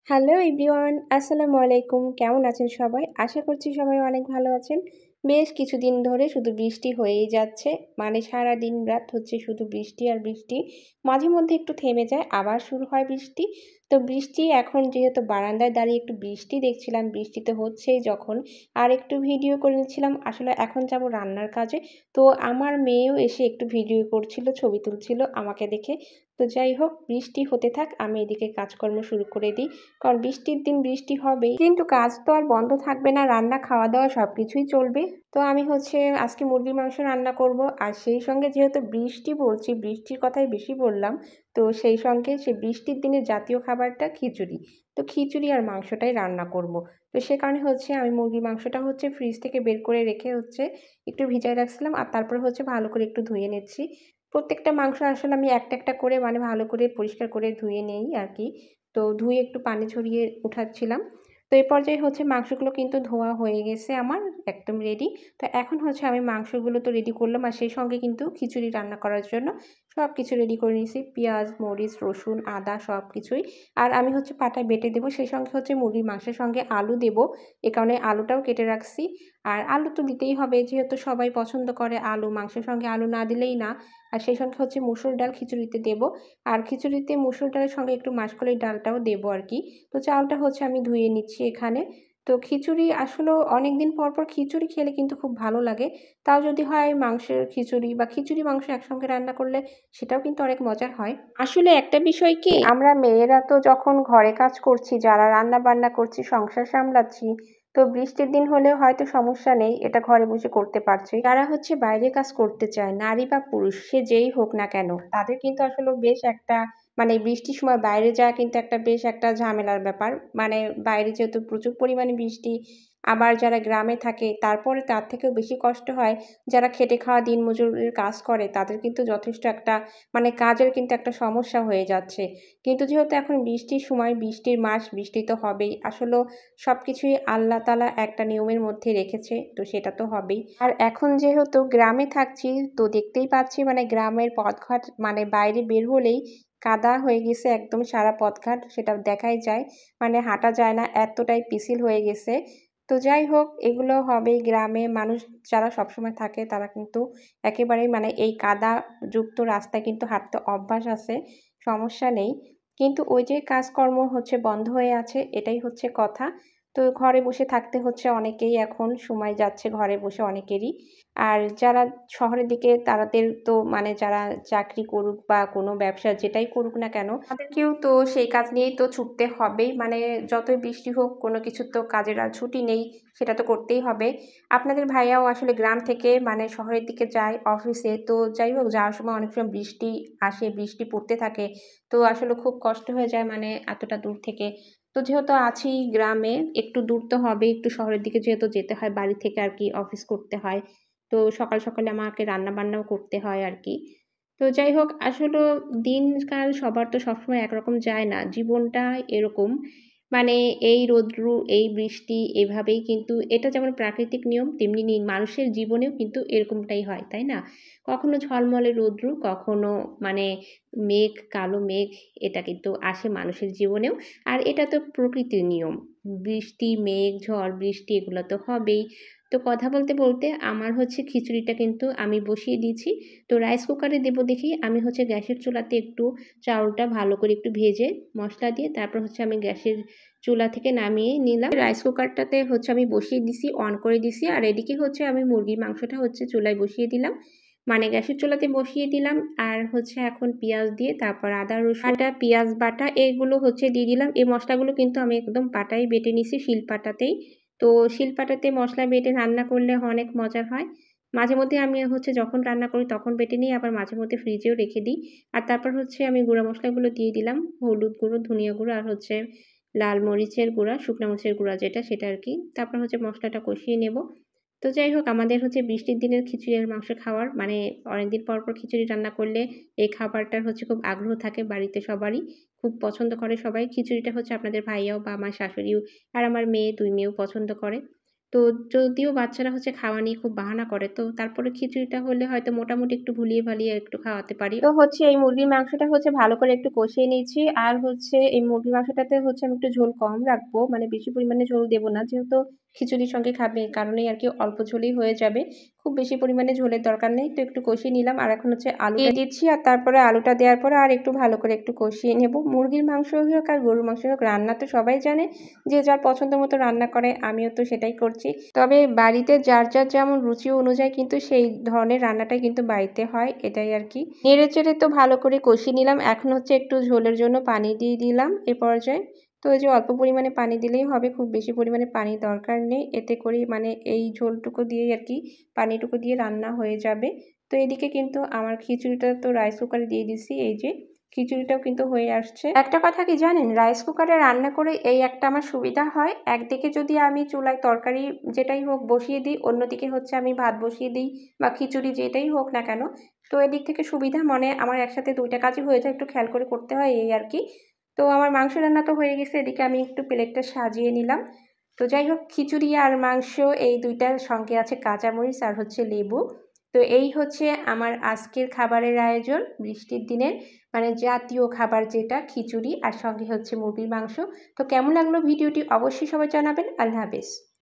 Hello everyone, আসসালামু আলাইকুম। কেমন আছেন সবাই? আশা করছি সবাই অনেক ভালো আছেন। বেশ কিছুদিন ধরে শুধু বৃষ্টি হয়েই যাচ্ছে। মানে সারা দিন রাত হচ্ছে শুধু বৃষ্টি আর বৃষ্টি। মাঝে মধ্যে একটু থেমে যায়, আবার শুরু হয় বৃষ্টি। তো বৃষ্টি এখন যেহেতু বারান্দায় দাঁড়িয়ে একটু বৃষ্টি দেখছিলাম, বৃষ্টি তো হচ্ছেই যখন, আর একটু ভিডিও করে নিচ্ছিলাম। আসলে এখন যাব রান্নার কাজে। তো আমার মেয়েও এসে একটু ভিডিও করছিল, ছবি তুলছিল আমাকে দেখে। তো যাই হোক, বৃষ্টি হতে থাক, আমি এদিকে কাজকর্ম শুরু করে দিই। কারণ বৃষ্টির দিন বৃষ্টি হবেই, কিন্তু কাজ তো আর বন্ধ থাকবে না, রান্না খাওয়া দাওয়া সবকিছুই চলবে। তো আমি হচ্ছে আজকে মুরগির মাংস রান্না করব, আর সেই সঙ্গে যেহেতু বৃষ্টি বলছি, বৃষ্টির কথাই বেশি বললাম, তো সেই সঙ্গে সে বৃষ্টির দিনের জাতীয় খাবারটা খিচুড়ি। তো খিচুড়ি আর মাংসটাই রান্না করব। তো সে কারণে হচ্ছে আমি মুরগির মাংসটা হচ্ছে ফ্রিজ থেকে বের করে রেখে হচ্ছে একটু ভিজায় রাখছিলাম, আর তারপর হচ্ছে ভালো করে একটু ধুয়ে নিচ্ছি। প্রত্যেকটা মাংস আসলে আমি একটা একটা করে মানে ভালো করে পরিষ্কার করে ধুয়ে নেই আর কি। তো ধুয়ে একটু পানি ঝরিয়ে উঠাচ্ছিলাম। তো এই পর্যায়ে হচ্ছে মাংসগুলো কিন্তু ধোয়া হয়ে গেছে আমার, একদম রেডি। তো এখন হচ্ছে আমি মাংসগুলো তো রেডি করলাম, আর সেই সঙ্গে কিন্তু খিচুড়ি রান্না করার জন্য সব কিছু রেডি করে নিয়েছি। পেঁয়াজ, মরিচ, রসুন, আদা সব কিছুই। আর আমি হচ্ছে পাটায় বেটে দেবো, সেই সঙ্গে হচ্ছে মুরগির মাংসের সঙ্গে আলু দেবো। এ কারণে আলুটাও কেটে রাখছি। আর আলু তো দিতেই হবে, যেহেতু সবাই পছন্দ করে আলু, মাংসের সঙ্গে আলু না দিলেই না। আর সেই সঙ্গে হচ্ছে মুসুর ডাল খিচুড়িতে দেবো। আর খিচুড়িতে মুসুর ডালের সঙ্গে একটু মাসকলাই ডালটাও দেবো আর কি। তো চালটা হচ্ছে আমি ধুয়ে নিচ্ছি এখানে। তো খিচুড়ি আসলেও অনেকদিন পর পর খিচুড়ি খেলে কিন্তু খুব ভালো লাগে। তাও যদি হয় মাংসের খিচুড়ি বা খিচুড়ি মাংস একসঙ্গে রান্না করলে সেটাও কিন্তু অনেক মজার হয়। আসলে একটা বিষয় কি, আমরা মেয়েরা তো যখন ঘরে কাজ করছি, যারা রান্না বান্না করছি, সংসার সামলাচ্ছি, তো বৃষ্টির দিন হলেও হয়তো সমস্যা নেই, এটা ঘরে বসে করতে পারছি। যারা হচ্ছে বাইরে কাজ করতে চায়, নারী বা পুরুষ সে যেই হোক না কেন, তাদের কিন্তু আসলে বেশ একটা মানে বৃষ্টির সময় বাইরে যাওয়া কিন্তু একটা বেশ একটা ঝামেলার ব্যাপার। মানে বাইরে যেহেতু প্রচুর পরিমাণে বৃষ্টি, আবার যারা গ্রামে থাকে তারপরে তার থেকেও বেশি কষ্ট হয় যারা খেটে খাওয়া দিনমজুরের কাজ করে, তাদের কিন্তু যথেষ্ট একটা মানে কাজের কিন্তু একটা সমস্যা হয়ে যাচ্ছে। কিন্তু যেহেতু এখন বৃষ্টির সময়, বৃষ্টির মাস, বৃষ্টি তো হবেই। আসলেও সবকিছুই আল্লাহ তাআলা একটা নিয়মের মধ্যে রেখেছে, তো সেটা তো হবেই। আর এখন যেহেতু গ্রামে থাকছি, তো দেখতেই পাচ্ছি মানে গ্রামের পথঘাট মানে বাইরে বের হলেই কাদা হয়ে গেছে একদম সারা পথঘাট, সেটা দেখাই যায়। মানে হাঁটা যায় না, এতটাই পিচ্ছিল হয়ে গেছে। তো যাই হোক, এগুলো হবেই। গ্রামে মানুষ যারা সবসময় থাকে তারা কিন্তু একেবারেই মানে এই কাদাযুক্ত রাস্তায় কিন্তু হাঁটতে অভ্যাস আছে, সমস্যা নেই। কিন্তু ওই যে কাজকর্ম হচ্ছে বন্ধ হয়ে আছে, এটাই হচ্ছে কথা। তো ঘরে বসে থাকতে হচ্ছে অনেকেই, এখন সময় যাচ্ছে ঘরে বসে অনেকেরই। আর যারা শহরের দিকে তাদের তো মানে যারা চাকরি করুক বা কোনো ব্যবসা যেটাই করুক না কেন, তাদেরকেও তো সেই কাজ নিয়েই তো ছুটতে হবেই। মানে যতই বৃষ্টি হোক, কোনো কিছুর তো কাজের আর ছুটি নেই, সেটা তো করতেই হবে। আপনাদের ভাইয়াও আসলে গ্রাম থেকে মানে শহরের দিকে যায় অফিসে। তো যাই হোক, যাওয়ার সময় অনেক সময় বৃষ্টি আসে, বৃষ্টি পড়তে থাকে। তো আসলে খুব কষ্ট হয়ে যায় মানে এতটা দূর থেকে। তো যেহেতু আছি গ্রামে, একটু দূর তো হবেই, একটু শহরের দিকে যেহেতু যেতে হয় বাড়ি থেকে আর কি, অফিস করতে হয়। তো সকাল সকালে আমাকে রান্নাবান্নাও করতে হয় আর কি। তো যাই হোক, আসলেও দিনকাল সবার তো সবসময় একরকম যায় না। জীবনটা এরকম। মানে এই রৌদ্রু, এই বৃষ্টি এভাবেই কিন্তু, এটা যেমন প্রাকৃতিক নিয়ম, তেমনি মানুষের জীবনেও কিন্তু এরকমটাই হয়, তাই না? কখনো ঝলমলে রৌদ্রু, কখনো মানে মেঘ, কালো মেঘ, এটা কিন্তু আসে মানুষের জীবনেও। আর এটা তো প্রকৃতির নিয়ম। বৃষ্টি, মেঘ, ঝড়, বৃষ্টি এগুলো তো হবেই। তো কথা বলতে বলতে আমার হচ্ছে খিচুড়িটা কিন্তু আমি বসিয়ে দিয়েছি। তো রাইস কুকারে দেবো দেখেই আমি হচ্ছে গ্যাসের চুলাতে একটু চাউলটা ভালো করে একটু ভেজে মশলা দিয়ে তারপর হচ্ছে আমি গ্যাসের চুলা থেকে নামিয়ে নিলাম। রাইস কুকারটাতে হচ্ছে আমি বসিয়ে দিছি, অন করে দিছি। আর এদিকে হচ্ছে আমি মুরগির মাংসটা হচ্ছে চুলায় বসিয়ে দিলাম। মানে গ্যাসের চুলাতে বসিয়ে দিলাম, আর হচ্ছে এখন পেঁয়াজ দিয়ে তারপর আদা রসুন বাটা, পেঁয়াজ বাটা এগুলো হচ্ছে দিয়ে দিলাম। এই মশলাগুলো কিন্তু আমি একদম পাটায় বেটে নিছি, শিলপাটাতেই। তো শিলপাটাতে মশলা বেটে রান্না করলে অনেক মজার হয়। মাঝে মধ্যে আমি হচ্ছে যখন রান্না করি তখন বেটে নিই, আবার মাঝে মধ্যে ফ্রিজেও রেখে দিই। আর তারপর হচ্ছে আমি গুঁড়া মশলাগুলো দিয়ে দিলাম। হলুদ গুঁড়ো, ধনিয়া গুঁড়ো আর হচ্ছে লাল মরিচের গুঁড়া, শুকনা মরিচের গুঁড়া যেটা সেটা আর কি। তারপর হচ্ছে মশলাটা কষিয়ে নেব। তো যাই হোক, আমাদের হচ্ছে বৃষ্টির দিনের খিচুড়ি আর মাংস খাওয়ার মানে অনেকদিন পর পর খিচুড়ি রান্না করলে এই খাবারটার হচ্ছে খুব আগ্রহ থাকে বাড়িতে সবারই। খুব পছন্দ করে সবাই। খিচুড়িটা হচ্ছে আপনাদের ভাইয়াও বা আমার শাশুড়িও আর আমার মেয়ে, ২ মেয়েও পছন্দ করে। তো যদিও বাচ্চারা হচ্ছে খাওয়া নিয়ে খুব বাহানা করে, তো তারপরে খিচুড়িটা হলে হয়তো মোটামুটি একটু ভুলিয়ে-ভালিয়ে একটু খাওয়াতে পারি। তো হচ্ছে এই মুরগির মাংসটা হচ্ছে ভালো করে একটু কষিয়ে নিয়েছি। আর হচ্ছে এই মুরগির মাংসটাতে হচ্ছে আমি একটু ঝোল কম রাখবো। মানে বেশি পরিমাণে ঝোল দেব না। যেহেতু খিচুড়ির সঙ্গে খাবে এ কারণেই আরকি অল্প ঝোলেই হয়ে যাবে। খুব বেশি পরিমাণে ঝোলের দরকার নেই। তো একটু কষিয়ে নিলাম। আর এখন হচ্ছে আলুটা দিয়ে দিচ্ছি। আর তারপরে আলুটা দেওয়ার পরে আর একটু ভালো করে একটু কষিয়ে নেব। মুরগির মাংস হোক আর গরুর মাংস হোক রান্না তো সবাই জানে। যে যার পছন্দ মতো রান্না করে, আমিও তো সেটাই করছি। তবে বাড়িতে যার যেমন রুচি অনুযায়ী কিন্তু সেই ধরনের রান্নাটাই কিন্তু বাড়িতে হয়, এটাই আরকি। নেড়েচেড়ে তো ভালো করে কষিয়ে নিলাম। এখন হচ্ছে একটু ঝোলের জন্য পানি দিয়ে দিলাম এ পর্যায়ে। তো এই যে অল্প পরিমাণে পানি দিলেই হবে, খুব বেশি পরিমাণে পানির দরকার নেই। এতে করেই মানে এই ঝোলটুকু দিয়েই আরকি পানিটুকু দিয়ে রান্না হয়ে যাবে। তো এদিকে কিন্তু আমার খিচুড়িটা তো রাইস কুকারে দিয়ে দিছি, এই যে খিচুড়িটাও কিন্তু হয়ে আসছে। একটা কথা কি জানেন, রাইস কুকারে রান্না করে এই একটা আমার সুবিধা হয়, একদিকে যদি আমি চুলায় তরকারি যেটাই হোক বসিয়ে দিই, অন্যদিকে হচ্ছে আমি ভাত বসিয়ে দিই বা খিচুড়ি যেটাই হোক না কেন, তো এদিক থেকে সুবিধা মানে আমার একসাথে ২ টা কাজই হয়ে যায়, একটু খেয়াল করে করতে হয় এই আরকি। তো আমার মাংস রান্না তো হয়ে গেছে, এদিকে আমি একটু প্লেটটা সাজিয়ে নিলাম। তো যাই হোক, খিচুড়ি আর মাংস এই ২ টার সঙ্গে আছে কাঁচামরিচ আর হচ্ছে লেবু। তো এই হচ্ছে আমার আজকের খাবারের আয়োজন বৃষ্টির দিনের, মানে জাতীয় খাবার যেটা খিচুড়ি আর সঙ্গে হচ্ছে মুরগির মাংস। তো কেমন লাগলো ভিডিওটি অবশ্যই সবাই জানাবেন। আল্লাহ হাফেজ।